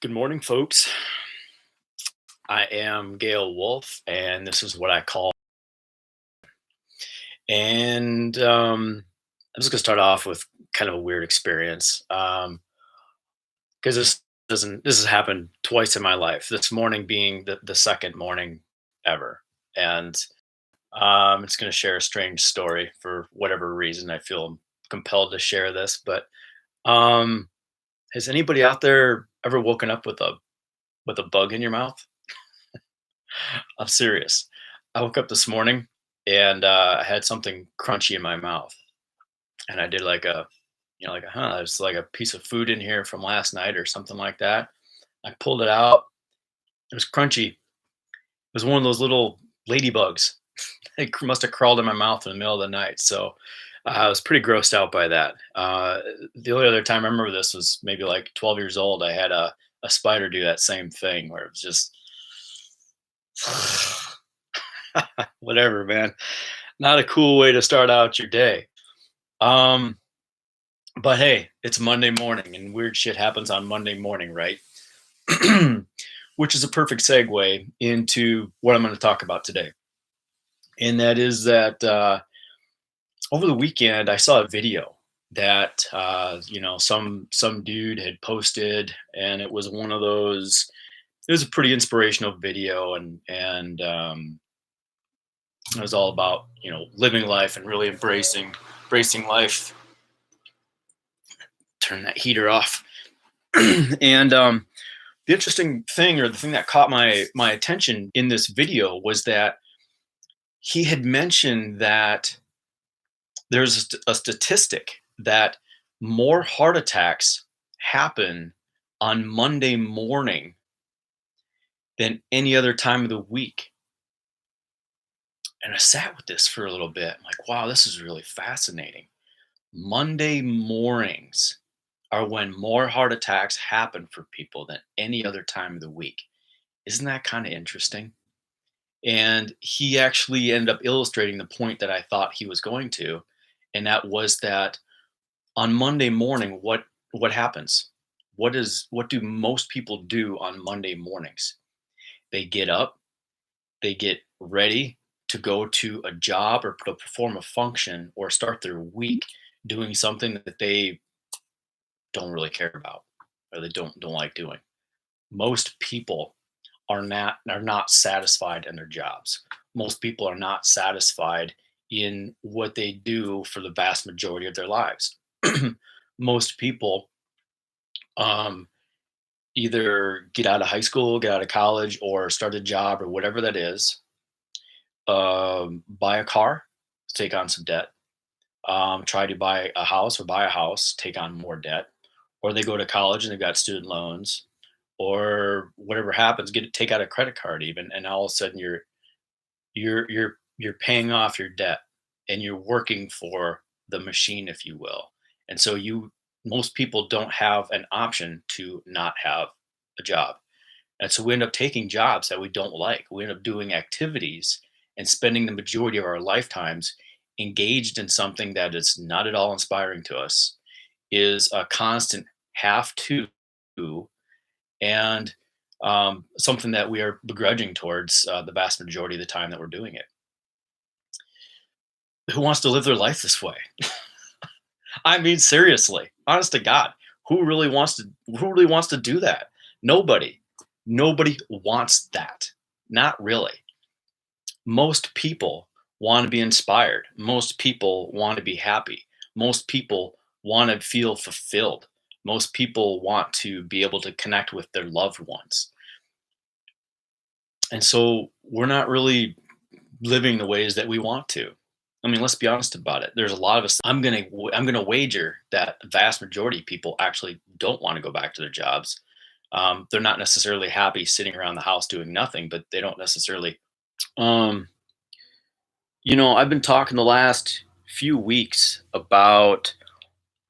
Good morning, folks. I am Gail Wolf, and this is what I call. And I'm just gonna start off with kind of a weird experience, because this has happened twice in my life. This morning being the second morning ever, and it's gonna share a strange story for whatever reason. I feel compelled to share this, but um, has anybody out there ever woken up with a bug in your mouth? I'm serious. I woke up this morning and I had something crunchy in my mouth, and I did like there's like a piece of food in here from last night or something like that. I pulled it out. It was crunchy. It was one of those little ladybugs. It must have crawled in my mouth in the middle of the night. So I was pretty grossed out by that. The only other time I remember this was maybe like 12 years old. I had a spider do that same thing where it was just whatever, man. Not a cool way to start out your day. Um, but hey, it's Monday morning and weird shit happens on Monday morning, right? Which is a perfect segue into what I'm going to talk about today. And that is that over the weekend I saw a video that some dude had posted, and it was one of those. It was a pretty inspirational video, and it was all about living life and really embracing life. Turn that heater off. And the interesting thing, or the thing that caught my attention in this video, was that he had mentioned that there's a statistic that more heart attacks happen on Monday morning than any other time of the week. And I sat with this for a little bit. I'm like, wow, this is really fascinating. Monday mornings are when more heart attacks happen for people than any other time of the week. Isn't that kind of interesting? And he actually ended up illustrating the point that I thought he was going to, and that was that on Monday morning, what happens? What do most people do on Monday mornings? They get up, they get ready to go to a job or to perform a function or start their week doing something that they don't really care about or they don't like doing. Most people are not satisfied in their jobs. Most people are not satisfied in what they do for the vast majority of their lives. Most people um, either get out of high school, get out of college, or start a job or whatever that is, buy a car, take on some debt, try to buy a house or buy a house, take on more debt, or they go to college and they've got student loans, or whatever happens, take out a credit card even, and all of a sudden you're paying off your debt and you're working for the machine, if you will. And so you most people don't have an option to not have a job. And so we end up taking jobs that we don't like. We end up doing activities and spending the majority of our lifetimes engaged in something that is not at all inspiring to us, is a constant have to, and something that we are begrudging towards the vast majority of the time that we're doing it. Who wants to live their life this way? I mean, seriously, honest to God, who really wants to do that? Nobody. Nobody wants that. Not really. Most people want to be inspired. Most people want to be happy. Most people want to feel fulfilled. Most people want to be able to connect with their loved ones. And so we're not really living the ways that we want to. I mean, let's be honest about it. There's a lot of us. I'm gonna wager that the vast majority of people actually don't want to go back to their jobs. They're not necessarily happy sitting around the house doing nothing, but they don't necessarily. Um, I've been talking the last few weeks about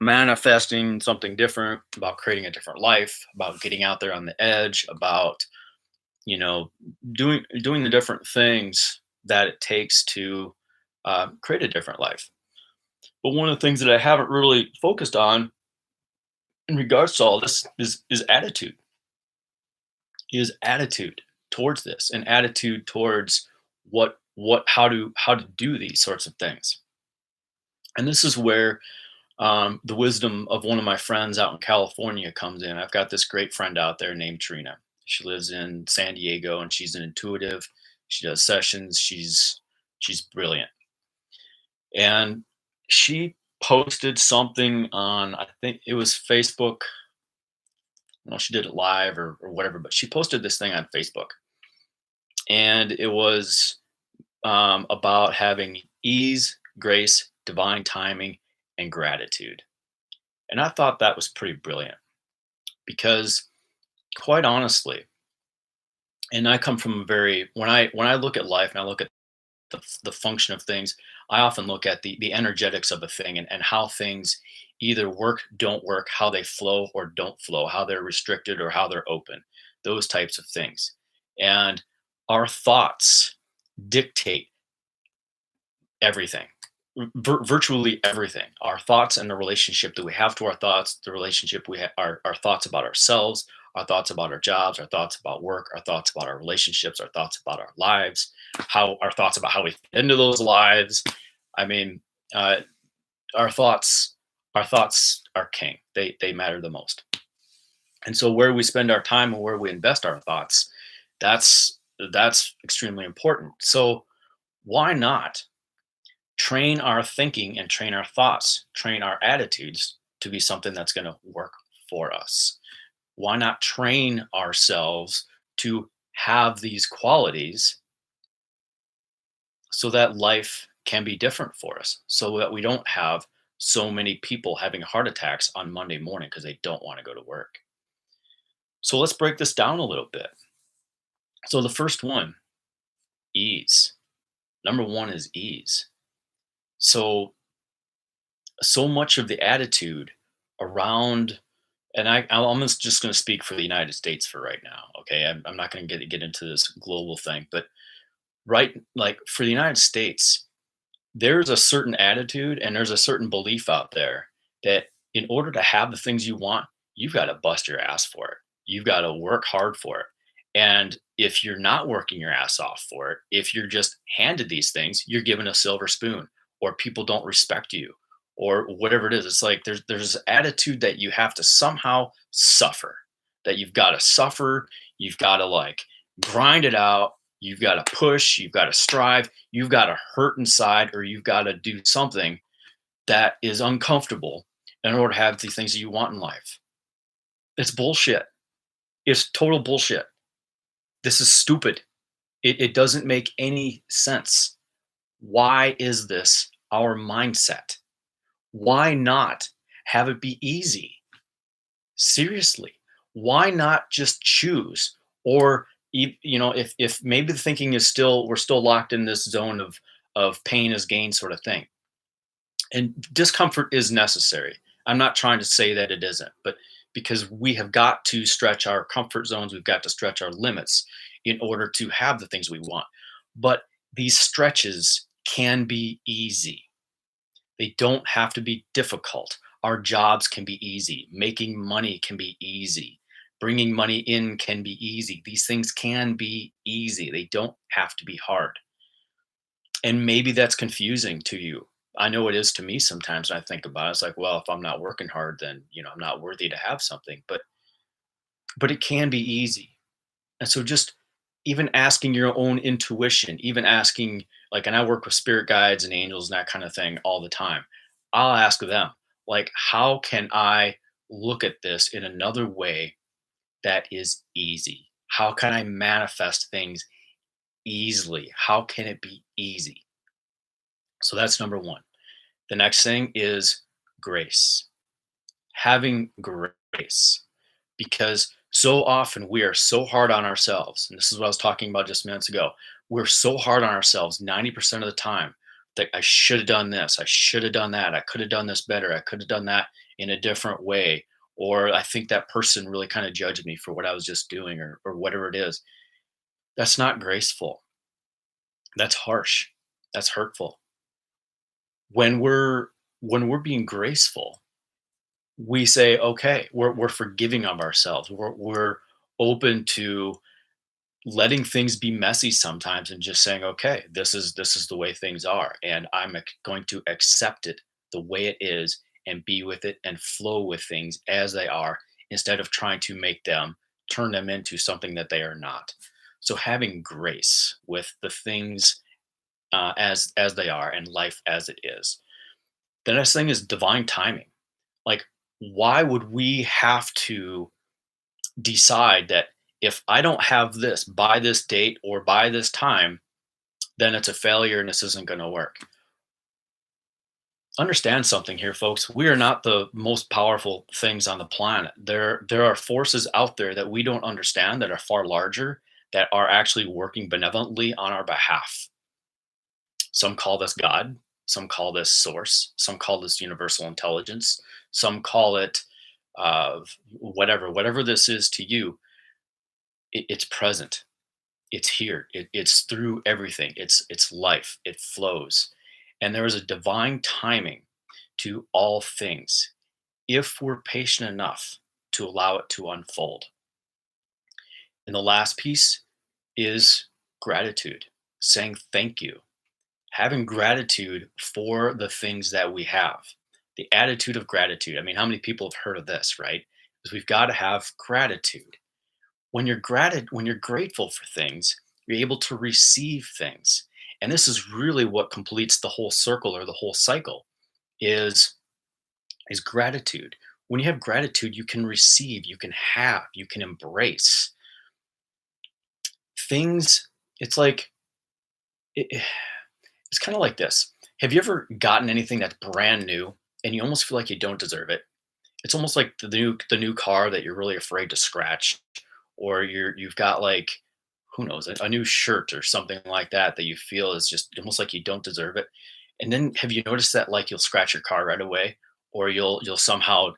manifesting something different, about creating a different life, about getting out there on the edge, about you know doing the different things that it takes to create a different life. But one of the things that I haven't really focused on in regards to all this is attitude. is attitude towards this, and attitude towards how to do these sorts of things. And this is where the wisdom of one of my friends out in California comes in. I've got this great friend out there named Trina. She lives in San Diego, and she's an intuitive. She does sessions. She's brilliant. And she posted something on, I think it was Facebook. No, she did it live or whatever, but she posted this thing on Facebook, and it was about having ease, grace, divine timing, and gratitude. And I thought that was pretty brilliant because, quite honestly, and I come from a very when I look at life and I look at the function of things, I often look at the energetics of a thing, and how things either work, don't work, how they flow or don't flow, how they're restricted or how they're open, those types of things. And our thoughts dictate everything, virtually everything. Our thoughts and the relationship that we have to our thoughts, the relationship our thoughts about ourselves, our thoughts about our jobs, our thoughts about work, our thoughts about our relationships, our thoughts about our lives, how our thoughts about how we fit into those lives. I mean, uh, our thoughts, our thoughts are king. They matter the most. And so where we spend our time and where we invest our thoughts, that's that's extremely important. So why not train our thinking and train our thoughts, train our attitudes to be something that's going to work for us? Why not train ourselves to have these qualities so that life can be different for us, so that we don't have so many people having heart attacks on Monday morning because they don't want to go to work? So let's break this down a little bit. So the first one, ease. Number one is ease. So so much of the attitude around, and I'm just going to speak for the United States for right now. Okay, I'm not going to get into this global thing, but right, like for the United States, there's a certain attitude and there's a certain belief out there that in order to have the things you want, you've got to bust your ass for it. You've got to work hard for it. And if you're not working your ass off for it, if you're just handed these things, you're given a silver spoon, or people don't respect you, or whatever it is. It's like there's this attitude that you have to somehow suffer, that you've got to suffer, you've got to like grind it out, you've got to push, you've got to strive, you've got to hurt inside, or you've got to do something that is uncomfortable in order to have the things that you want in life. It's bullshit. It's total bullshit. This is stupid. It doesn't make any sense. Why is this our mindset? Why not have it be easy? Seriously, why not just choose? Or if maybe the thinking is still, we're still locked in this zone of pain is gain sort of thing, and discomfort is necessary. I'm not trying to say that it isn't, but because we have got to stretch our comfort zones, we've got to stretch our limits in order to have the things we want. But these stretches can be easy. They don't have to be difficult. Our jobs can be easy. Making money can be easy. Bringing money in can be easy. These things can be easy. They don't have to be hard. And maybe that's confusing to you. I know it is to me sometimes when I think about it. It's like, well, if I'm not working hard, then I'm not worthy to have something. But it can be easy. And so just even asking your own intuition, even asking, like, and I work with spirit guides and angels and that kind of thing all the time. I'll ask them, like, how can I look at this in another way that is easy? How can I manifest things easily? How can it be easy? So that's number one. The next thing is grace, having grace, because so often we are so hard on ourselves. And this is what I was talking about just minutes ago. We're so hard on ourselves 90% of the time that I should have done this, I should have done that, I could have done this better, I could have done that in a different way. Or I think that person really kind of judged me for what I was just doing, or whatever it is. That's not graceful. That's harsh. That's hurtful. When we're being graceful, we say, okay, we're forgiving of ourselves. We're open to letting things be messy sometimes and just saying, okay, this is the way things are, and going to accept it the way it is and be with it and flow with things as they are, instead of trying to make them turn them into something that they are not. So having grace with the things as they are and life as it is. The next thing is divine timing. Like, why would we have to decide that if I don't have this by this date or by this time, then it's a failure and this isn't going to work? Understand something here, folks. We are not the most powerful things on the planet. There are forces out there that we don't understand that are far larger, that are actually working benevolently on our behalf. Some call this God, some call this source, some call this universal intelligence, some call it whatever this is to you. It's present, it's here, it's through everything, it's life, it flows, and there is a divine timing to all things if we're patient enough to allow it to unfold. And the last piece is gratitude, saying thank you, having gratitude for the things that we have. The attitude of gratitude. I mean, how many people have heard of this, right? Because we've got to have gratitude. When you're grateful for things, you're able to receive things. And this is really what completes the whole circle or the whole cycle is is gratitude. When you have gratitude, you can receive, you can have, you can embrace things. It's like it, it's kind of like this. Have you ever gotten anything that's brand new and you almost feel like you don't deserve it? It's almost like the new car that you're really afraid to scratch, or you've got like, who knows, a new shirt or something like that that you feel is just almost like you don't deserve it. And then have you noticed that like you'll scratch your car right away, or you'll somehow,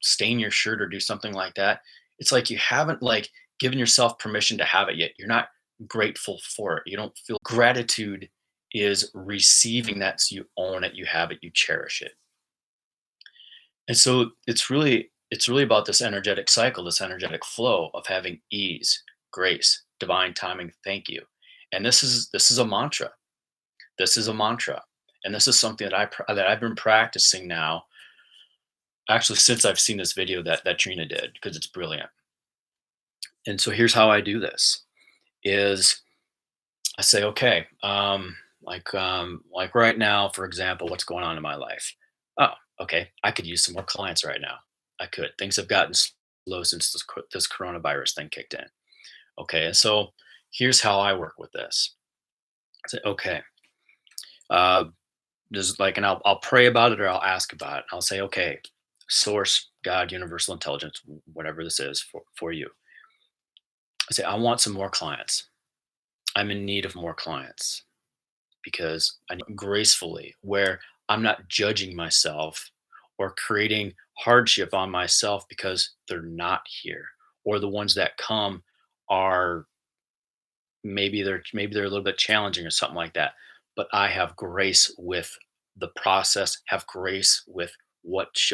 stain your shirt or do something like that. It's like you haven't like given yourself permission to have it yet. You're not grateful for it. You don't feel gratitude is receiving that, so you own it, you have it, you cherish it. And so it's really about this energetic cycle, this energetic flow of having ease, grace, divine timing, thank you. And this is a mantra. This is a mantra. And this is something that I've been practicing now, actually since I've seen this video that Trina did, because it's brilliant. And so here's how I do this is I say, okay, like right now, for example, what's going on in my life? Oh, okay, I could use some more clients right now. I could. Things have gotten slow since this coronavirus thing kicked in. Okay, and so here's how I work with this. I say, okay, uh, just like, and I'll pray about it or I'll ask about it. I'll say, okay, source, God, universal intelligence, whatever this is for you. I say, I want some more clients. I'm in need of more clients because I need gracefully, where I'm not judging myself or creating hardship on myself because they're not here, or the ones that come are maybe they're a little bit challenging or something like that. But I have grace with the process, have grace with what shows